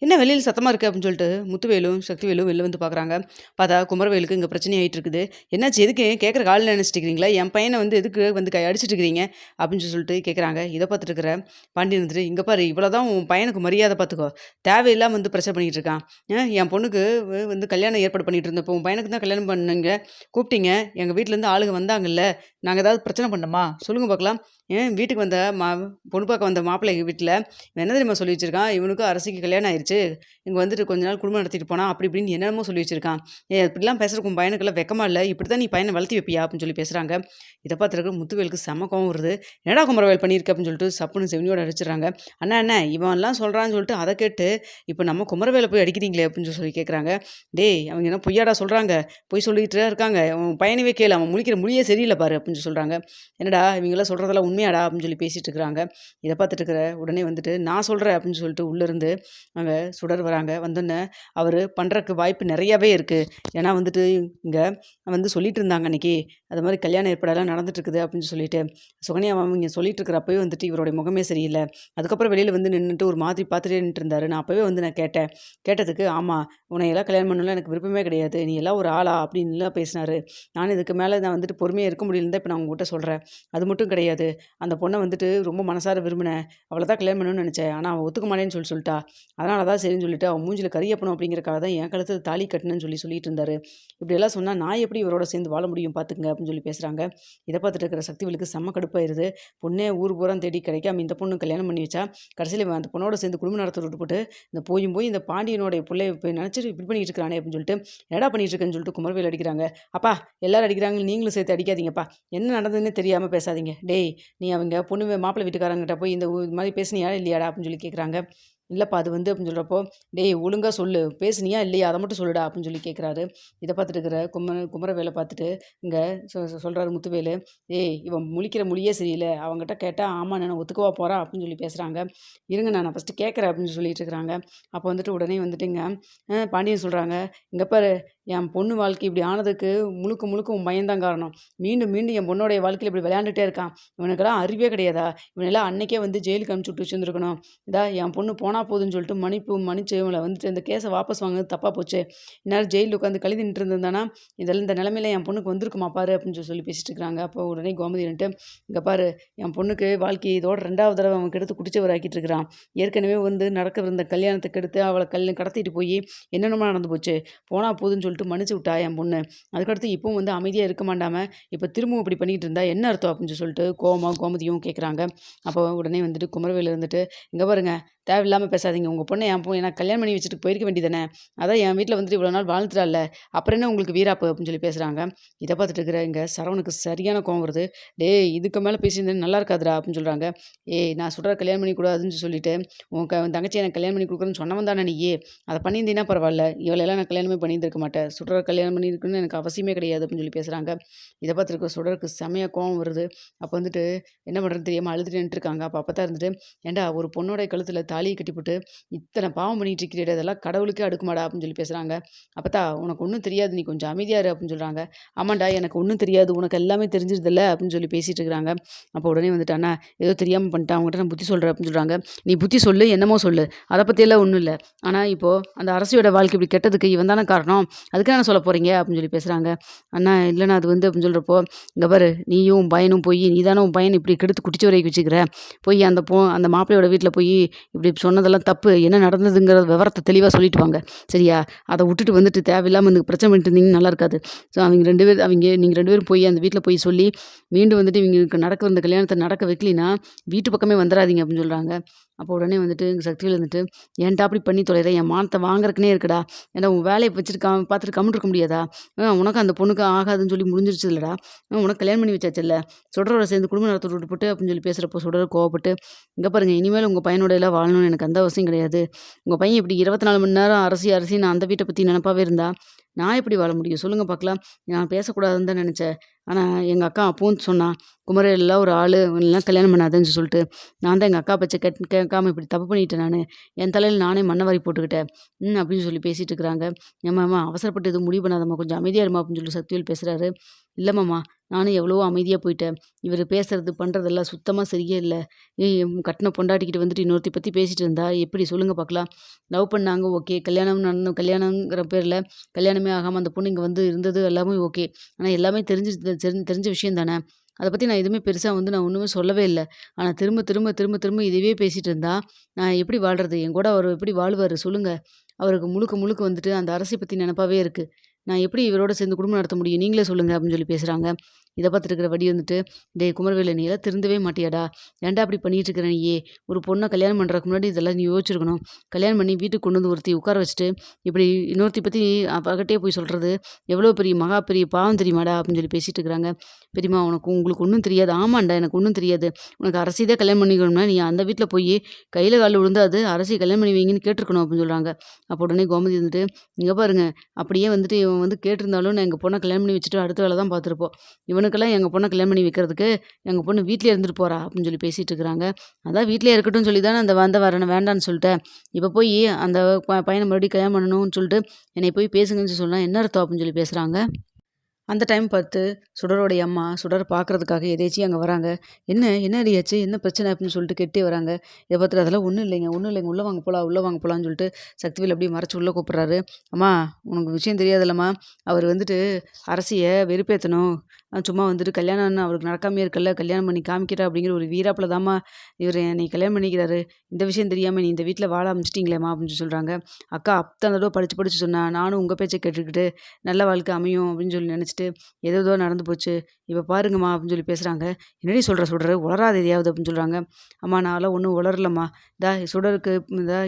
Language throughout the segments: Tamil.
என்ன வெளியில சத்தமா இருக்கு அப்படின்னு சொல்லிட்டு முத்துவேலும், சக்திவேலும் வெளில வந்து பார்க்குறாங்க. பார்த்தா குமரவேலுக்கு இங்க பிரச்சனை ஆயிட்டு இருக்குது. என்னாச்சு எதுக்கு கேட்கறக்கு ஆள் இல்லன்னு நினைச்சிட்டு இருக்கிறீங்களா? என் பையன வந்து எதுக்கு வந்து அடிச்சிட்டு இருக்கிறீங்க? அப்படின்னு சொல்லிட்டு கேட்குறாங்க. இத பார்த்துட்டு இருக்கிற பாண்டியன் வந்துட்டு, இங்க பாரு இவ்வளோதான் உன் பையனுக்கு மரியாதை பார்த்துக்கோ. தேவையில்லாம வந்து பிரச்சனை பண்ணிட்டு இருக்கான். என் பொண்ணுக்கு வந்து கல்யாணம் ஏற்பாடு பண்ணிட்டு இருந்தோம். இப்போ உன் பையனுக்கு தான் கல்யாணம் பண்ணீங்க. கூப்பிட்டீங்க. எங்க வீட்லேருந்து ஆளுங்க வந்தாங்கல்ல. நாங்க ஏதாவது பிரச்சனை பண்ணோமா? சொல்லுங்க பார்க்கலாம். வீட்டுக்கு வந்த பொண்ணு பார்க்க வந்த மாப்பிள்ளை வீட்ல என்ன தெரியுமா சொல்லி வச்சிருக்கான்? இவனுக்கும் அரசிக்கு கல்யாணம் ஆயிருச்சு. இங்க வந்துட்டு கொஞ்ச நாள் குடும்பம் நடத்திட்டு போனான். அப்படி இப்படின்னு என்னென்னமோ சொல்லி வச்சிருக்கான். இப்படிலாம் பேசுறதுக்கு உன் பையனுக்கெல்லாம் வெட்கமா இல்ல? இப்படித்தான் நீ பையன வளர்த்தி வைப்பியா? அப்படின்னு சொல்லி பேசுறாங்க. இத பார்த்துட்டு முத்துவேலுக்கு செம்ம கோவம் வருது. என்னடா குமரவேல் பண்ணியிருக்க? அப்படின்னு சொல்லிட்டு சப்புன்னு செவினியோட அடிச்சிடுறாங்க. அண்ணா அண்ணா இவன்லாம் சொல்றான்னு சொல்லிட்டு அத கேட்டு, இப்ப நம்ம குமரவேல போய் அடிக்கிறீங்களே அப்படின்னு சொல்லி கேட்குறாங்க. டேய் அவங்க என்ன பொய்யாடா சொல்றாங்க? பொய் சொல்லிட்டு தான் இருக்காங்க. உன் பையனவே கேளு. அவன் முழிக்கிற முழியே சரியில்ல பாரு அப்படின்னு சொல்லி சொல்றாங்க. என்னடா இவங்கலாம் சொல்றதெல்லாம் உண்மையாடா? அப்படின்னு சொல்லி பேசிட்டு இருக்கிறாங்க. இத பார்த்துட்டு இருக்கிற உடனே வந்துட்டு நான் சொல்றேன் அப்படின்னு சொல்லிட்டு உள்ளேருந்து அங்க சுடர் வராங்க. வந்தோன்னே அவரு பண்றக்கு வாய்ப்பு நெறையாவே இருக்கு. ஏன்னா வந்துட்டு இங்க வந்து சொல்லிட்டு இருந்தாங்க அன்னைக்கு. அது மாரி கல்யாண ஏற்பாடெல்லாம் நடந்துட்டு இருக்குது அப்படின்னு சொல்லிட்டு. சுகன்யா இங்க சொல்லிட்டு இருக்கிறப்பவே வந்துட்டு இவருடைய முகமே சரியில்ல. அதுக்கப்புறம் வெளியில வந்து நின்னுட்டு ஒரு மாதிரி பார்த்துட்டே நின்னுட்டுருந்தாரு. நான் அப்பவே வந்து நான் கேட்டேன். கேட்டதுக்கு ஆமா உன்னையெல்லாம் கல்யாணம் பண்ணணும்லாம் எனக்கு விருப்பமே கிடையாது. நீ எல்லாம் ஒரு ஆளா? அப்படின்லாம் பேசினாரு. நானும் இதுக்கு மேல நான் வந்துட்டு பொறுமையா இருக்க முடியலன்னு தான் இப்ப நான் உங்ககிட்ட சொல்றேன். அது மட்டும் கிடையாது. அந்த பொண்ண வந்துட்டு ரொம்ப மனசார விரும்பினேன். அவள தான் கல்யாணம் பண்ணணும்னு நெனச்சேன். ஆனா அவ ஒத்துக்க மாட்டேன்னு சொல்லிட்டா. அதனால தான் சரின்னு சொல்லிட்டு அவன் மூஞ்சில கரியப்பணும் அப்படிங்கிறக்காக தான் என் கழுத்துல தாலி கட்டுனேன்னு சொல்லிட்டு இருந்தாரு. இப்படியெல்லாம் சொன்னா நான் எப்படி இவரோட சேர்ந்து வாழ முடியும் பார்த்துக்கங்க அப்படின்னு சொல்லி பேசுறாங்க. இத பார்த்துட்டு இருக்கிற சக்திவேலுக்கு செம்ம கடுப்பாயிருது. பொண்ணே ஊர் பூரா தேடி கிடைக்காம இந்த பொண்ணு கல்யாணம் பண்ணி வச்சா, கடைசியில இவன் அந்த பொண்ணோட சேர்ந்து குடும்பம் நடத்த விட்டுப்புட்டு, இந்த போயும் போய் இந்த பாண்டியனுடைய புள்ளைய போய் நினைச்சுட்டு இப்படி பண்ணிட்டு இருக்கிறானே அப்படின்னு சொல்லிட்டு, என்னடா பண்ணிட்டு இருக்கேன்னு சொல்லிட்டு குமரவேல் அடிக்கிறாங்க. அப்பா எல்லாரும் அடிக்கிறாங்க நீங்களும் சேர்த்து அடிக்காதீங்கப்பா. என்ன நடந்ததுன்னே தெரியாம பேசாதீங்க. டேய் நீ அவங்க பொண்ணு மாப்பிள்ளை வீட்டுக்காரங்கிட்ட போய் இது மாதிரி பேசுனியா இல்லையாடா அப்படின்னு சொல்லி கேட்குறாங்க. இல்லப்பா அது வந்து அப்படின்னு சொல்கிறப்போ, டேய் ஒழுங்கா சொல்லு. பேசுனியா இல்லையா? அத மட்டும் சொல்லுடா அப்படின்னு சொல்லி கேட்குறாரு. இத பார்த்துட்டு இருக்கிற குமரவேல பார்த்துட்டு இங்க சொல்றாரு முத்துவேலு, ஏய் இவன் முழிக்கிற முழியே சரியில்ல. அவன்கிட்ட கேட்டா ஆமா நான் ஒத்துக்கவா போறா அப்படின்னு சொல்லி பேசுறாங்க. இருங்க நான் ஃபர்ஸ்ட்டு கேட்குறேன் அப்படின்னு சொல்லிட்டு இருக்கிறாங்க. அப்போ வந்துட்டு உடனே வந்துட்டுங்க பாண்டியன் சொல்றாங்க, இங்க பாரு என் பொண்ணு வாழ்க்கை இப்படி ஆனதுக்கு முழுக்க முழுக்க உன் பையன் தான் காரணம். மீண்டும் மீண்டும் என் பொண்ணோடைய வாழ்க்கையில இப்படி விளையாண்டுட்டே இருக்கான். இவனுக்கெல்லாம் அறிவே கிடையாதா? இவனெல்லாம் அன்னைக்கே வந்து ஜெயிலுக்கு அனுப்பிச்சு விட்டு வச்சிருந்துருக்கணும். இதா என் பொண்ணு போனா போதுன்னு சொல்லிட்டு மன்னிச்சு இவங்கள வந்துட்டு இந்த கேஸை வாபஸ் வாங்குனது தப்பா போச்சு. இந்நேரம் ஜெயில்ல உட்காந்து கழுவி நின்னுட்டு இருந்திருந்தானா, இதெல்லாம் இந்த நிலைமையில என் பொண்ணுக்கு வந்திருக்குமா பாரு அப்படின்னு சொல்லி பேசிட்டு இருக்காங்க. அப்போ உடனே கோமதி வந்துட்டு, இங்க பாரு என் பொண்ணுக்கு வாழ்க்கை இதோட 2வது தடவ அவன் கெடுத்து குடிச்சவராக்கிட்டு இருக்கிறான். ஏற்கனவே வந்து நடக்கவிருந்த கல்யாணத்த கெடுத்து அவள கடத்திட்டு போய் என்னென்னமோ நடந்து போச்சு. போனா போதுன்னு சொல்லிட்டு மன்னிச்சு விட்டா என் பொண்ணு. அதுக்கடுத்து இப்பவும் வந்து அமைதியா இருக்க மாட்டாம, இப்ப திரும்பவும் இப்படி பண்ணிட்டு இருந்தா என்ன அர்த்தம் அப்படின்னு சொல்லிட்டு கோவமா கோமதியும் கேட்குறாங்க. அப்போ உடனே வந்துட்டு குமரவேலு இருந்துட்டு, இங்க பாருங்க தேவையில்லாம பேசாதீங்க. உங்க பொண்ண என் பொண்ணு எனக்கு கல்யாணம் பண்ணி வச்சுட்டு போயிருக்க வேண்டியதானே. அதான் என் வீட்ல வந்துட்டு இவ்வளோ நாள் வாழ்ந்துட்டால்ல. அப்புறம் என்ன உங்களுக்கு வீராப்பு அப்படின்னு சொல்லி பேசுறாங்க. இத பார்த்துட்டு இருக்கிற இங்க சரவணுக்கு சரியான கோவம் வருது. டேய் இதுக்கு மேல பேசியிருந்தா நல்லா இருக்காதுடா அப்படின்னு சொல்றாங்க. ஏய் நான் சுடர கல்யாணம் பண்ணிக்க கூடாதுன்னு சொல்லிட்டு, உன் தங்கச்சிய எனக்கு கல்யாணம் பண்ணி குடுக்குறேன்னு சொன்னவன் தானே நீயி. அத பண்ணியிருந்தீன்னா பரவால்ல. இவளெல்லாம் நான் கல்யாணமே பண்ணியிருந்திருக்க மாட்டேன். சுடர கல்யாணம் பண்ணியிருக்கணும்னு எனக்கு அவசியமே கிடையாது அப்படின்னு சொல்லி பேசுறாங்க. இத பார்த்துருக்க சுடருக்கு செமையா கோவம் வருது. அப்ப வந்துட்டு என்ன பண்றதுன்னு தெரியாம அழுதுட்டு நின்னுட்டுருக்காங்க. அப்பதான் இருந்துட்டு, ஏன்டா ஒரு பொண்ணோட கழுத்துல தாலிய கட்டிப்புட்டு, இத்தன பாவம் பண்ணிட்டு இருக்கிறியேடா! இதெல்லாம் கடவுளுக்கே அடுக்குமாடா! அப்படின்னு சொல்லி பேசுறாங்க. அப்பத்தா உனக்கு ஒண்ணும் தெரியாது. நீ கொஞ்சம் அமைதியா இரு அப்படின்னு சொல்றாங்க. ஆமாண்டா எனக்கு ஒண்ணும் தெரியாது. உனக்கு எல்லாமே தெரிஞ்சிருதுல்ல அப்படின்னு சொல்லி பேசிட்டு இருக்கிறாங்க. அப்போ உடனே வந்துட்டு, அண்ணா ஏதோ தெரியாம பண்ணிட்டேன். அவங்ககிட்ட நான் புத்தி சொல்றேன் அப்படின்னு சொல்றாங்க. நீ புத்தி சொல்லு, என்னமோ சொல்லு. அத பத்தியெல்லாம் ஒண்ணும் இல்ல. ஆனா இப்போ அந்த அரசியோட வாழ்க்கை இப்படி கெட்டதுக்கு இவன் தானே காரணம். அதுக்கு என்ன சொல்லப் போறீங்க? அப்படின்னு சொல்லி பேசுறாங்க. அண்ணா இல்லண்ணா அது வந்து அப்படின்னு சொல்றப்போ, இங்க பாரு நீயும் உன் பையனும் போயி நீ தானே உன் பையன இப்படி கெடுத்து குட்டிச்சோறு ஆக்கி வச்சுருக்கிற. போய் அந்த மாப்பிள்ளையோட வீட்ல போய் இப்படி சொன்னதெல்லாம் தப்பு. என்ன நடந்ததுங்கிற விவரத்த தெளிவா சொல்லிட்டு வாங்க. சரியா? அத விட்டுட்டு வந்துட்டு தேவையில்லாம இந்த பிரச்சனை பண்ணிட்டு இருந்தீங்கன்னா நல்லா இருக்காது. ஸோ நீங்க 2 பேரும் போய் அந்த வீட்ல போய் சொல்லி, மீண்டும் வந்துட்டு இவங்களுக்கு நடக்க இருந்த கல்யாணத்த நடக்க வைக்கலின்னா, வீட்டு பக்கமே வந்துராதீங்க அப்படின்னு சொல்றாங்க. அப்போ உடனே வந்துட்டு எங்க சக்திவேல் வந்துட்டு, ஏன்டா அப்படி பண்ணி தொலைற? என் மானத்த வாங்குறக்குன்னே இருக்குடா. ஏன்டா உன் வேலைய வச்சுட்டு பார்த்துட்டு கம்முனு இருக்க முடியாதா? உனக்கும் அந்த பொண்ணுக்கும் ஆகாதுன்னு சொல்லி முடிஞ்சிருச்சுல்லடா. உனக்கு கல்யாணம் பண்ணி வச்சாச்சுல்ல. சுடரோட சேர்ந்து குடும்பம் நடத்த விட்டுப்புட்டு அப்படின்னு சொல்லி பேசுறப்போ சுடர் கோவப்பட்டு, இங்க பாருங்க இனிமேல் உங்க பையனோட எல்லாம் வாழணும்னு எனக்கு எந்த அவசியம் கிடையாது. உங்க பையன் இப்படி 24 மணி நேரம் அரசின்னு அந்த வீட்ட பத்தி நெனப்பாவே இருந்தா, நான் எப்படி வாழ முடியும்? சொல்லுங்க பார்க்கலாம். நான் பேசக்கூடாதுன்னு தான் நெனச்சேன். ஆனா எங்க அக்கா அப்பவும் சொன்னா, "குமரேல்லாம் ஒரு ஆளு. இவனெல்லாம் கல்யாணம் பண்ணாதன்னு" சொல்லிட்டு. நான் தான் எங்க அக்கா பேச்ச கேட்காம இப்படி தப்பு பண்ணிட்டேன் நானு. என் தலையில நானே மண்ண வாரி போட்டுக்கிட்டேன். அப்படின்னு சொல்லி பேசிட்டு இருக்கிறாங்க. ஏம்மா அவசரப்பட்டு எதுவும் முடிவு பண்ணாதம்மா. கொஞ்சம் அமைதியா இரும்மா அப்படின்னு சொல்லி சக்திவேல் பேசுறாரு. இல்ல மாமா நானும் எவ்வளவோ அமைதியா போயிட்டேன். இவரு பேசுறது, பண்றதெல்லாம் சுத்தமா சரியே இல்ல. கட்டின பொண்டாட்டிக்கிட்ட வந்துட்டு இன்னொருத்திய பத்தி பேசிட்டு இருந்தா எப்படி சொல்லுங்க பார்க்கலாம்? லவ் பண்ணாங்க ஓகே. கல்யாணங்கிற பேர்ல கல்யாணமே ஆகாம அந்த பொண்ணு இங்க வந்து இருந்தது எல்லாமே ஓகே. ஆனா எல்லாமே தெரிஞ்ச விஷயம் தானே! அத பத்தி நான் எதுவுமே பெருசா வந்து நான் ஒண்ணுமே சொல்லவே இல்ல. ஆனா திரும்ப, திரும்ப, திரும்ப, திரும்ப இதுவே பேசிட்டு இருந்தா, நான் எப்படி வாழ்றது? என் கூட அவரு எப்படி வாழுவாரு சொல்லுங்க? அவருக்கு முழுக்க, முழுக்க வந்துட்டு அந்த அரசிய பத்தி நெனப்பாவே இருக்கு. நான் எப்படி இவரோட சேர்ந்து குடும்பம் நடத்த முடியும்? நீங்களே சொல்லுங்க அப்படின்னு சொல்லி பேசுறாங்க. இத பார்த்துட்டு இருக்கிற வடி வந்துட்டு, "டேய் குமரவேலு நீலாம் திருந்தவே மாட்டியாடா? ஏன்டா இப்படி பண்ணிட்டு இருக்கிற நீயி? ஒரு பொண்ண கல்யாணம் பண்றதுக்கு முன்னாடி இதெல்லாம் நீ யோசிச்சிருக்கணும். கல்யாணம் பண்ணி வீட்டுக்கு கொண்டு வந்து ஒருத்திய உட்கார வச்சுட்டு, இப்படி இன்னொருத்திய பத்தி அவகிட்டயே போய் சொல்றது, எவ்வளோ பெரிய பெரிய பாவம் தெரியுமாடா?" அப்படின்னு சொல்லி பேசிட்டு இருக்கிறாங்க. "பெரியம்மா உங்களுக்கு ஒண்ணும் தெரியாது." "ஆமான்டா எனக்கு ஒண்ணும் தெரியாது. உனக்கு அரசிய தான் கல்யாணம் பண்ணிக்கணும்னா, நீ அந்த வீட்ல போயி கையில கால்ல விழுந்து அது அரசிய கல்யாணம் பண்ணி வைங்கன்னு கேட்டுருக்கணும்." அப்படின்னு சொல்றாங்க. அப்போ உடனே கோமதி வந்துட்டு, "இங்க பாருங்க, அப்படியே வந்துட்டு இவன் வந்து கேட்டிருந்தாலும் நான் எங்க பொண்ண கல்யாணம் பண்ணி வச்சுட்டு அடுத்த வேல தான் பார்த்துருப்போம். இவனுக்கெல்லாம் எங்க பொண்ண கல்யாணம் பண்ணி வைக்கிறதுக்கு, எங்க பொண்ணு வீட்லயே இருந்துட்டு போறா" அப்படின்னு சொல்லி பேசிட்டு இருக்கிறாங்க. அதான் வீட்லயே இருக்கட்டும்னு சொல்லி தானே அந்த வரன வேண்டான்னு சொல்லிட்டேன். இப்ப போயி அந்த பையன மறுபடியும் கல்யாணம் பண்ணணும்னு சொல்லிட்டு, என்னைய போய் பேசுங்கன்னு சொன்னா என்ன அர்த்தம் அப்படின்னு சொல்லி பேசுறாங்க. அந்த டைம் பார்த்து சுடருடைய அம்மா சுடர பார்க்கறதுக்காக எதேர்ச்சியா அங்க வராங்க. "என்ன ஆச்சு? என்ன பிரச்சனை?" அப்படின்னு சொல்லிட்டு கேட்டே வராங்க. இத பார்த்துட்டு "அதெல்லாம் ஒண்ணும் இல்லைங்க. உள்ள வாங்க போலாம், உள்ள வாங்க போலாம்ன்னு" சொல்லிட்டு சக்திவேல் அப்படியே மறைச்சு உள்ள கூப்பிடுறாரு. "அம்மா உனக்கு விஷயம் தெரியாதுல்லம்மா, அவரு வந்துட்டு அரசிய வெறுப்பேத்தணும். சும்மா வந்துட்டு கல்யாணம்னு அவருக்கு நடக்காமயே இருக்குல்ல, கல்யாணம் பண்ணி காமிக்கிறேன் அப்படிங்கிற ஒரு வீராப்புல தாம்மா இவரு என்னைய கல்யாணம் பண்ணிக்கிறாரு. இந்த விஷயம் தெரியாம நீ இந்த வீட்ல வாழ ஆரம்பிச்சிட்டீங்களேம்மா" அப்படின்னு சொல்லி சொல்றாங்க. "அக்கா அத்தன தடவ படிச்சு படிச்சு சொன்னா, நானும் உங்க பேச்ச கேட்டுக்கிட்டு நல்ல வாழ்க்கை அமையும் அப்படின்னு சொல்லி நினைச்சிட்டு ஏதேதோ நடந்து போச்சு. இப்ப பாருங்கம்மா" அப்படின்னு சொல்லி பேசுறாங்க. "என்னடி சொல்ற? உளறாத எதையாவது" அப்படின்னு சொல்றாங்க. "அம்மா நான்லாம் ஒண்ணும் உளறலம்மா. சுடருக்கு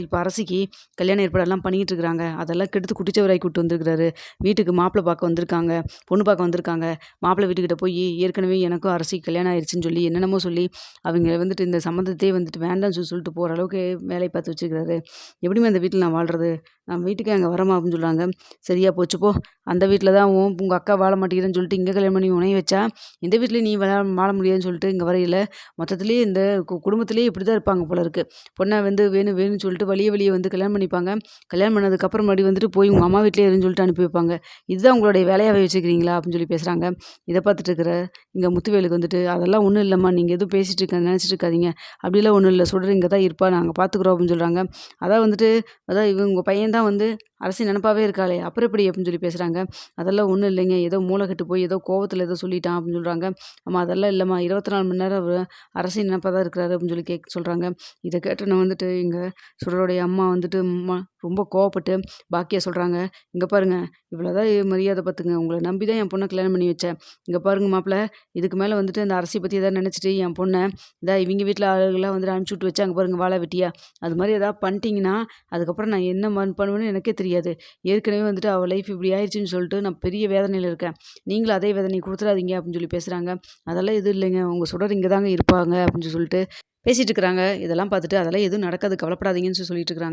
இப்ப அரசிக்கு கல்யாண ஏற்பாடெல்லாம் பண்ணிக்கிட்டு இருக்கிறாங்க. அதெல்லாம் கெடுத்து குட்டிச்சவராக்கி விட்டு வந்திருக்கிறாரு. வீட்டுக்கு மாப்பிள பார்க்க வந்திருக்காங்க. பொண்ணு பார்க்க வந்திருக்காங்க. மாப்பிள வீட்டுக்கிட்ட போயி ஏற்கனவே எனக்கும் அரசிக்கு கல்யாணம் ஆயிருச்சுன்னு சொல்லி என்னென்னமோ சொல்லி அவங்க வந்துட்டு இந்த சம்மந்தத்தையே வந்துட்டு வேண்டான்னு சொல்லிட்டு போற அளவுக்கு வேலைய பார்த்து வச்சிருக்கிறாரு. எப்படிம்மா இந்த வீட்ல நான் வாழ்றது? நான் வீட்டுக்கே அங்க வரேம்மா" அப்படின்னு சொல்றாங்க. "சரியா போச்சு போ. அந்த வீட்ல தான் உங்க அக்கா வாழ மாட்டேங்கிறேன்னு சொல்லிட்டு இங்க கல்யாணம் பண்ணி உன்னைய வச்சா, இந்த வீட்லயும் நீ வாழ முடியாதுன்னு சொல்லிட்டு இங்க வரையில, மொத்தத்திலேயே இந்த குடும்பத்திலேயே இப்படிதான் இருப்பாங்க போல இருக்கு. பொண்ண வந்து வேணும் வேணும்னு சொல்லிட்டு வழிய வந்து கல்யாணம் பண்ணிப்பாங்க. கல்யாணம் பண்ணதுக்கப்புறம் மறுபடியும் வந்துட்டு போய் உங்க அம்மா வீட்லயே இருன்னு சொல்லிட்டு அனுப்பி வைப்பாங்க. இதுதான் உங்களுடைய வேலையாவே வச்சுக்கிறீங்களா? அப்படின்னு சொல்லி பேசுறாங்க. இத பார்த்துட்டு இருக்கிற இங்க முத்துவேலுக்கு வந்துட்டு, "அதெல்லாம் ஒண்ணும் இல்லம்மா. நீங்க எதுவும் பேசிட்டு நெனச்சிட்டு இருக்காதீங்க. அப்படிலாம் ஒண்ணும் இல்ல. சுடர் இங்க தான் இருப்பா. நாங்க பார்த்துக்குறோம்" அப்படின்னு சொல்றாங்க. அதான் வந்துட்டு இவங்க உங்க பையன் தான் வந்து அரசி நெனப்பாவே இருக்காளே! அப்புறம் எப்படி? அப்படின்னு சொல்லி பேசுறாங்க. "அதெல்லாம் ஒண்ணும் இல்லைங்க. ஏதோ மூள கெட்டு போய் ஏதோ கோவத்துல ஏதோ சொல்லிட்டான்" அப்படின்னு சொல்றாங்க. "அம்மா அதெல்லாம் இல்லம்மா. 24 மணி நேரம் அவரு அரசின் நினைப்பா தான் இருக்கிறாரு" அப்படின்னு சொல்லி சொல்றாங்க. இத கேட்டோனே வந்துட்டு எங்க சுடருடைய அம்மா வந்துட்டு ரொம்ப கோவப்பட்டு பாக்கியா சொல்றாங்க. "இங்க பாருங்க, இவ்வளோதான் மரியாதை பார்த்துங்க. உங்கள நம்பி தான் என் பொண்ண கல்யாணம் பண்ணி வச்சேன். இங்க பாருங்க மாப்பிள, இதுக்கு மேல வந்துட்டு அந்த அரசிய பத்தி ஏதாவது நெனச்சுட்டு என் பொண்ண இவிங்க வீட்ல ஆளுகலாம் வந்துட்டு அனுப்பிச்சு விட்டு வச்சாங்க பாருங்க வாலா வெட்டியா. அது மாரி ஏதாவது பண்ணிட்டீங்கன்னா, அதுக்கப்புறம் நான் என்ன பண்ணுவேன்னு எனக்கே தெரியாது. ஏற்கனவே வந்துட்டு அவ லைஃப் இப்படி ஆயிருச்சுன்னு சொல்லிட்டு நான் பெரிய வேதனையில இருக்கேன். நீங்களும் அதே வேதனைய குடுத்துறாதீங்க" அப்படின்னு சொல்லி பேசுறாங்க. "அதெல்லாம் எதுவும் இல்லைங்க. உங்க சுடர் இங்க தாங்க இருப்பாங்க" அப்படின்னு சொல்லிட்டு பேசிட்டு இருக்கிறாங்க. இதெல்லாம் பார்த்துட்டு, "அதெல்லாம் எதுவும் நடக்காது கவலைப்படாதீங்கன்னு" சொல்லிட்டு இருக்கிறாங்க.